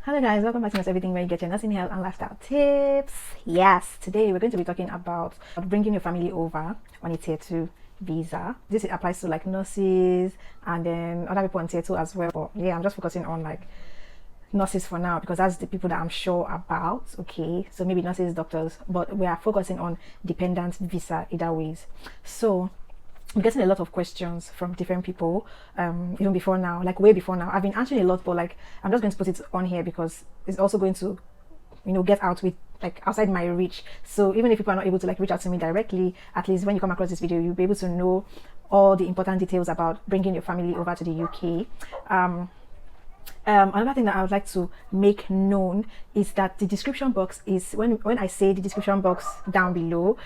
Hello guys, welcome back to Miss Everything, where you get your nursing health and lifestyle tips. Yes, today we're going to be talking about bringing your family over on a tier 2 visa. This applies to like nurses and then other people on tier 2 as well. But yeah, I'm just focusing on like nurses for now because that's the people that I'm sure about. Okay, so maybe nurses, doctors, but we are focusing on dependent visa either ways. So I'm getting a lot of questions from different people, even before now, like way before now. I've been answering a lot, but like I'm just going to put it on here because it's also going to, get out with like outside my reach. So even if people are not able to like reach out to me directly, at least when you come across this video, you'll be able to know all the important details about bringing your family over to the UK. Another thing that I would like to make known is that the description box is, when I say the description box down below,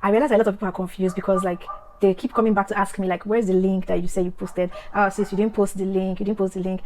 I realize a lot of people are confused because like they keep coming back to ask me like, where's the link that you say you posted? Sis, you didn't post the link,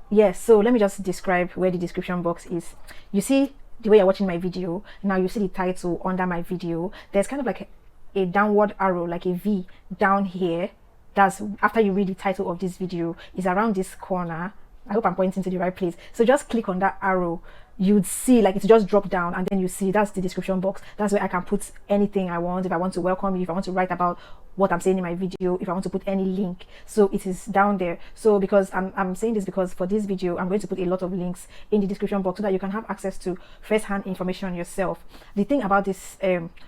Yes, so let me just describe where the description box is. You see the way you're watching my video, now you see the title under my video. There's kind of like a downward arrow, like a V down here. That's after you read the title of this video, is around this corner. I hope I'm pointing to the right place. So just click on that arrow. You'd see like it's just dropped down, and then you see that's the description box. That's where I can put anything I want. If I want to welcome you, if I want to write about what I'm saying in my video, if I want to put any link, so it is down there. So because I'm saying this because for this video I'm going to put a lot of links in the description box so that you can have access to first-hand information yourself. The thing about this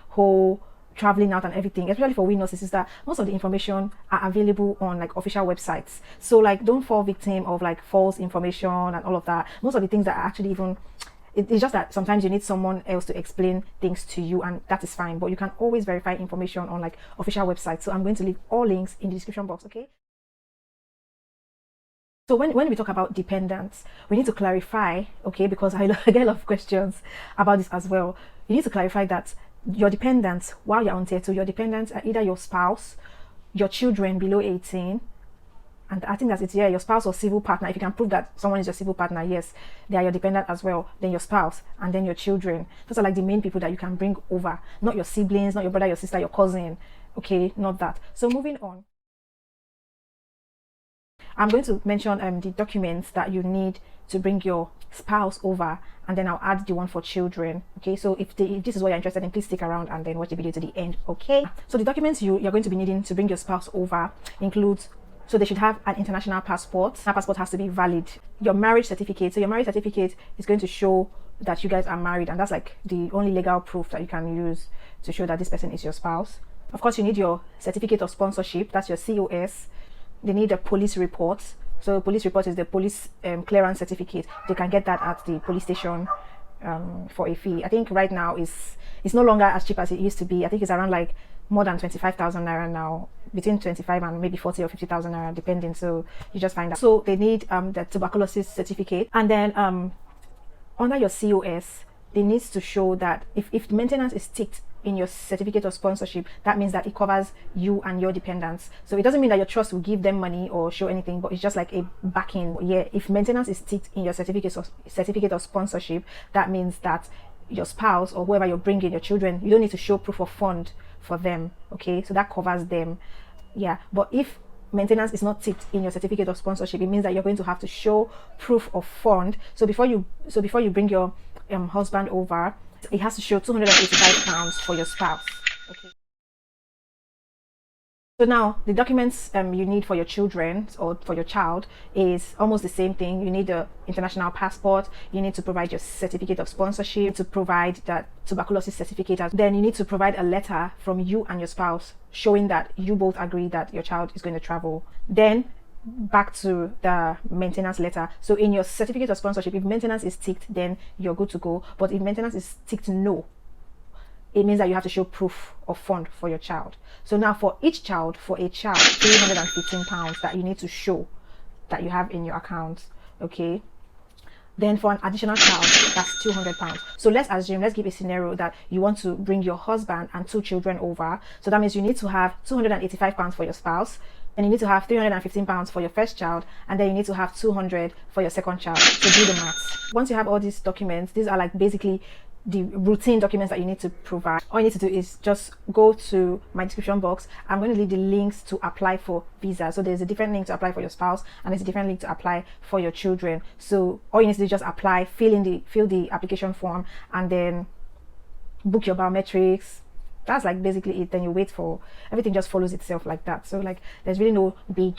whole traveling out and everything, especially for we nurses, is that most of the information are available on like official websites. So like don't fall victim of like false information and all of that. Most of the things that are actually even, it's just that sometimes you need someone else to explain things to you, and that is fine, but you can always verify information on like official websites. So I'm going to leave all links in the description box. Okay, so when we talk about dependents, we need to clarify, okay, because I get a lot of questions about this as well. You need to clarify that your dependents, while you're on tier 2, your dependents are either your spouse, your children below 18, and I think that's it. Yeah, your spouse or civil partner. If you can prove that someone is your civil partner, yes, they are your dependent as well. Then your spouse, and then your children. Those are like the main people that you can bring over, not your siblings, not your brother, your sister, your cousin. Okay, not that. So moving on, I'm going to mention the documents that you need to bring your spouse over, and then I'll add the one for children. Okay, so if this is what you're interested in, please stick around and then watch the video to the end. Okay, so the documents you're going to be needing to bring your spouse over includes, so they should have an international passport. That passport has to be valid. Your marriage certificate. So your marriage certificate is going to show that you guys are married, and that's like the only legal proof that you can use to show that this person is your spouse. Of course, you need your certificate of sponsorship. That's your COS. They need a police report. So police report is the police clearance certificate. They can get that at the police station for a fee. I think right now it's no longer as cheap as it used to be. I think it's around like more than 25,000 naira now, between 25 and maybe 40 or 50,000 naira depending. So you just find out. So they need the tuberculosis certificate, and then under your COS, they need to show that if maintenance is ticked in your certificate of sponsorship, that means that it covers you and your dependents. So it doesn't mean that your trust will give them money or show anything, but it's just like a backing. Yeah, if maintenance is ticked in your certificate of sponsorship, that means that your spouse or whoever you're bringing, your children, you don't need to show proof of fund for them. Okay, so that covers them. Yeah, but if maintenance is not ticked in your certificate of sponsorship, it means that you're going to have to show proof of fund. So before you bring your husband over, it has to show £285 for your spouse. Okay. So now the documents you need for your children or for your child is almost the same thing. You need the international passport. You need to provide your certificate of sponsorship, to provide that tuberculosis certificate. Then you need to provide a letter from you and your spouse showing that you both agree that your child is going to travel. Then back to the maintenance letter. So in your certificate of sponsorship, if maintenance is ticked, then you're good to go. But if maintenance is ticked no, it means that you have to show proof of fund for your child. So now for a child, £315 that you need to show that you have in your account. Okay, then for an additional child, that's £200. So let's give a scenario that you want to bring your husband and 2 children over. So that means you need to have £285 for your spouse, and you need to have £315 for your first child, and then you need to have 200 for your second child. So do the maths. Once you have all these documents, these are like basically the routine documents that you need to provide. All you need to do is just go to my description box. I'm going to leave the links to apply for visa. So there's a different link to apply for your spouse, and there's a different link to apply for your children. So all you need to do is just apply, fill the application form, and then book your biometrics. That's like basically it. Then you wait for everything, just follows itself like that. So like there's really no big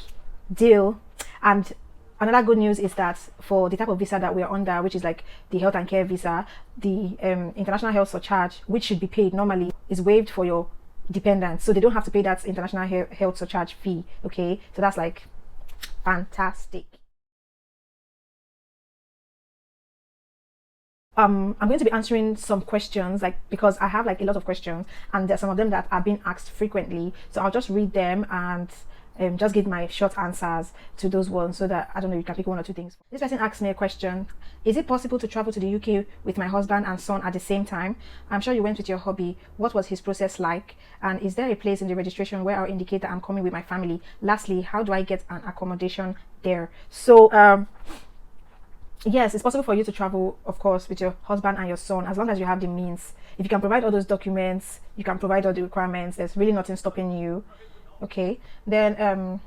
deal. And another good news is that for the type of visa that we are under, which is like the health and care visa, the international health surcharge, which should be paid normally, is waived for your dependents. So they don't have to pay that international health surcharge fee. Okay, so that's like fantastic. I'm going to be answering some questions, like, because I have like a lot of questions, and there's some of them that are being asked frequently. So I'll just read them and just give my short answers to those ones, so that, I don't know, you can pick one or two things. This person asked me a question: is it possible to travel to the UK with my husband and son at the same time? I'm sure you went with your hubby. What was his process like? And is there a place in the registration where I'll indicate that I'm coming with my family? Lastly, how do I get an accommodation there? So yes, it's possible for you to travel, of course, with your husband and your son, as long as you have the means. If you can provide all those documents, you can provide all the requirements, there's really nothing stopping you. Okay, then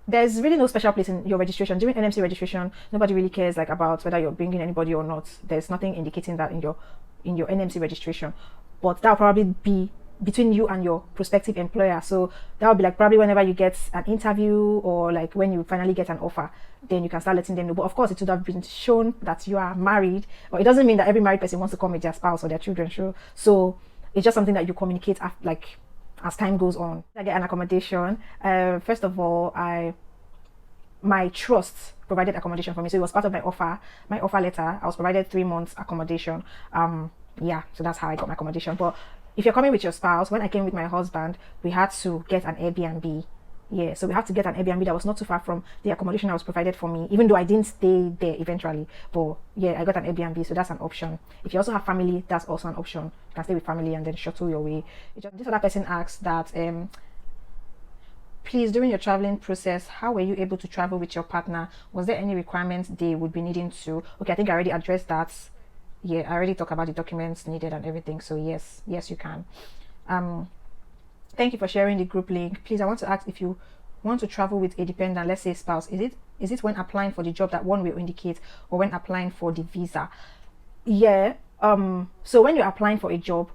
there's really no special place in your registration. During NMC registration, nobody really cares like about whether you're bringing anybody or not. There's nothing indicating that in your NMC registration, but that'll probably be between you and your prospective employer. So that will be like probably whenever you get an interview, or like when you finally get an offer, then you can start letting them know. But of course, it would have been shown that you are married, but it doesn't mean that every married person wants to come with their spouse or their children. Sure. So it's just something that you communicate after, like, as time goes on. I get an accommodation. First of all, my trust provided accommodation for me, so it was part of my offer letter. I was provided 3 months accommodation. Yeah, so that's how I got my accommodation. But if you're coming with your spouse, when I came with my husband, we had to get an Airbnb. Yeah, so we had to get an Airbnb that was not too far from the accommodation that was provided for me, even though I didn't stay there eventually. But yeah, I got an Airbnb, so that's an option. If you also have family, that's also an option. You can stay with family and then shuttle your way. This other person asked that, please, during your traveling process, how were you able to travel with your partner? Was there any requirements they would be needing to? Okay, I think I already addressed that. Yeah, I already talked about the documents needed and everything. So yes, you can. Thank you for sharing the group link. Please, I want to ask, if you want to travel with a dependent, let's say spouse, is it when applying for the job that one will indicate, or when applying for the visa? Yeah. So when you're applying for a job,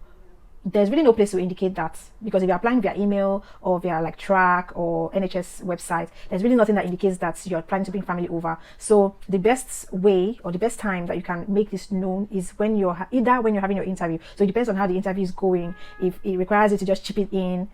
there's really no place to indicate that, because if you're applying via email or via like track or NHS website, there's really nothing that indicates that you're planning to bring family over. So the best way, or the best time that you can make this known, is when you're either when you're having your interview. So it depends on how the interview is going. If it requires you to just chip it in,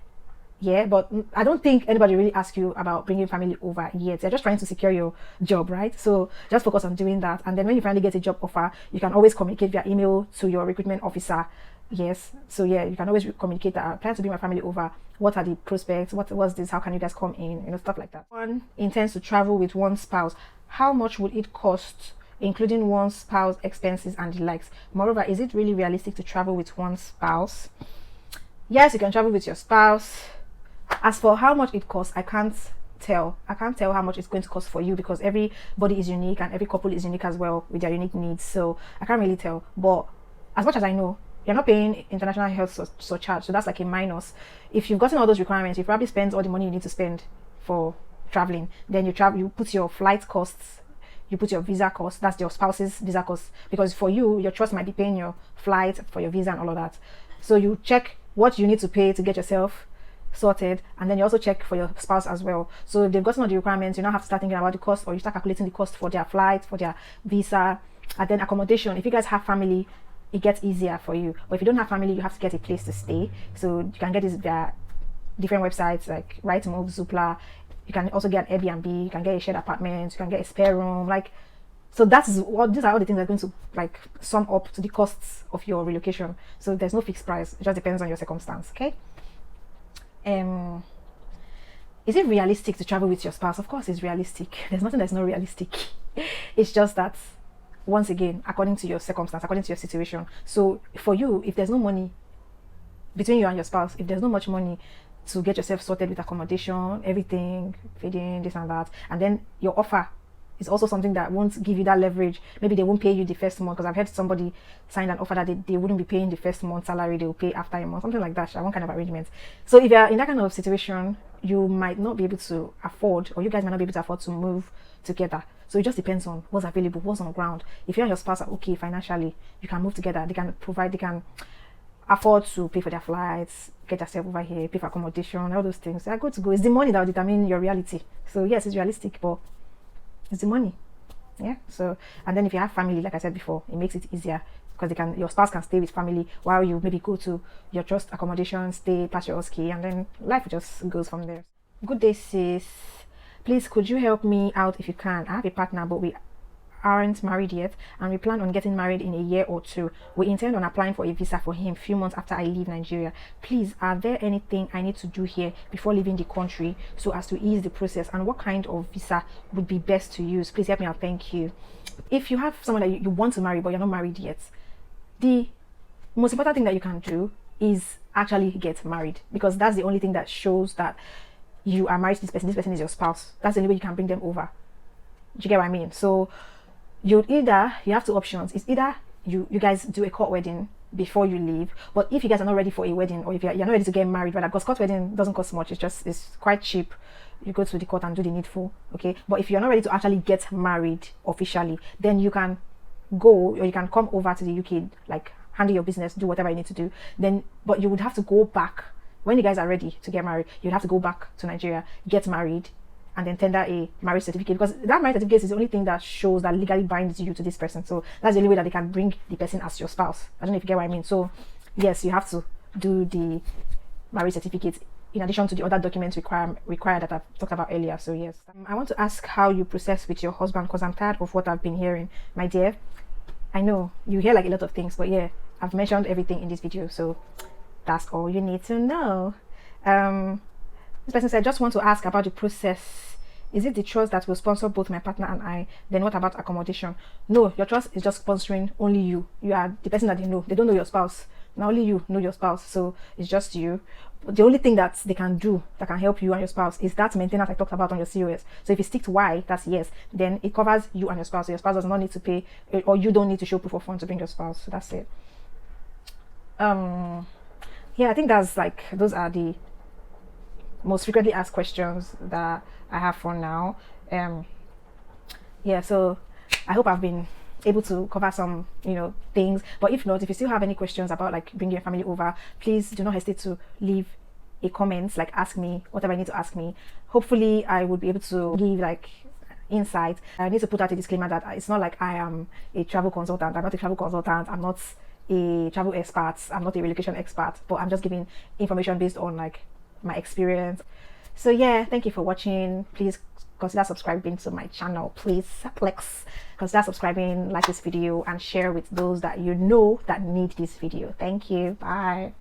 yeah, but I don't think anybody really asks you about bringing family over yet. They're just trying to secure your job, right? So just focus on doing that, and then when you finally get a job offer, you can always communicate via email to your recruitment officer. Yes, so yeah, you can always communicate that I plan to bring my family over. What are the prospects? What was this? How can you guys come in? You know, stuff like that. One intends to travel with one spouse. How much would it cost, including one spouse expenses and the likes? Moreover, is it really realistic to travel with one spouse? Yes, you can travel with your spouse. As for how much it costs, I can't tell how much it's going to cost for you, because everybody is unique and every couple is unique as well with their unique needs. So I can't really tell. But as much as I know, you're not paying international health surcharge, so that's like a minus. If you've gotten all those requirements, you probably spend all the money you need to spend for traveling. Then you put your flight costs, you put your visa costs, that's your spouse's visa costs, because for you, your trust might be paying your flight, for your visa and all of that. So you check what you need to pay to get yourself sorted, and then you also check for your spouse as well. So if they've gotten all the requirements, you now have to start thinking about the cost, or you start calculating the cost for their flight, for their visa, and then accommodation. If you guys have family, it gets easier for you. But if you don't have family, you have to get a place to stay. So you can get this via different websites like Rightmove, Zoopla. You can also get an Airbnb. You can get a shared apartment. You can get a spare room. Like, so these are all the things that are going to like sum up to the costs of your relocation. So there's no fixed price. It just depends on your circumstance. Okay. Is it realistic to travel with your spouse? Of course, it's realistic. There's nothing that's not realistic. It's just that, once again, according to your circumstance, according to your situation. So for you, if there's no money between you and your spouse, if there's not much money to get yourself sorted with accommodation, everything, feeding, this and that, and then your offer is also something that won't give you that leverage. Maybe they won't pay you the first month, because I've heard somebody sign an offer that they wouldn't be paying the first month salary, they will pay after a month, something like that. One kind of arrangement. So if you're in that kind of situation, you might not be able to afford, or you guys might not be able to afford to move together. So it just depends on what's available, what's on ground. If you and your spouse are okay financially, you can move together. They can provide, they can afford to pay for their flights, get yourself over here, pay for accommodation, all those things. They're good to go. It's the money that will determine your reality. So yes, it's realistic, but it's the money. Yeah. So, and then if you have family, like I said before, it makes it easier, because your spouse can stay with family while you maybe go to your trust accommodation, stay past your ski, and then life just goes from there. Good day, sis. Please, could you help me out if you can? I have a partner, but we aren't married yet, and we plan on getting married in a year or two. We intend on applying for a visa for him a few months after I leave Nigeria. Please, are there anything I need to do here before leaving the country so as to ease the process, and what kind of visa would be best to use? Please help me out. Thank you. If you have someone that you want to marry but you're not married yet, the most important thing that you can do is actually get married, because that's the only thing that shows that you are married to this person is your spouse. That's the only way you can bring them over. Do you get what I mean? So you have two options. It's either you guys do a court wedding before you leave, but if you guys are not ready for a wedding, or if you're not ready to get married, right, because court wedding doesn't cost much, it's quite cheap. You go to the court and do the needful, okay? But if you're not ready to actually get married officially, then you can go, or you can come over to the UK, like handle your business, do whatever you need to do, then, but you would have to go back when you guys are ready to get married. You'd have to go back to Nigeria, get married, and then tender a marriage certificate, because that marriage certificate is the only thing that shows, that legally binds you to this person. So that's the only way that they can bring the person as your spouse. I don't know if you get what I mean. So yes, you have to do the marriage certificate in addition to the other documents required that I've talked about earlier. So yes, I want to ask how you process with your husband, because I'm tired of what I've been hearing. My dear, I know you hear like a lot of things, but yeah, I've mentioned everything in this video, so that's all you need to know. This person said, just want to ask about the process. Is it the trust that will sponsor both my partner and I? Then what about accommodation? No, your trust is just sponsoring only you. You are the person that they know. They don't know your spouse. Now only you know your spouse. So it's just you. But the only thing that they can do that can help you and your spouse is that maintenance I talked about on your COS. So if you stick to Y, that's yes. Then it covers you and your spouse. So your spouse does not need to pay, or you don't need to show proof of funds to bring your spouse. So that's it. Yeah, I think those are the most frequently asked questions that I have for now. Yeah, so I hope I've been able to cover some things, but if not, if you still have any questions about like bringing your family over, please do not hesitate to leave a comment, like ask me whatever I need to ask me. Hopefully I would be able to give like insight. I need to put out a disclaimer that it's not like I am a travel consultant. I'm not a travel consultant. I'm not a travel expert. I'm not a relocation expert, but I'm just giving information based on like my experience. So yeah, thank you for watching. Please consider subscribing to my channel. Please consider subscribing, like this video, and share with those that you know that need this video. Thank you. Bye.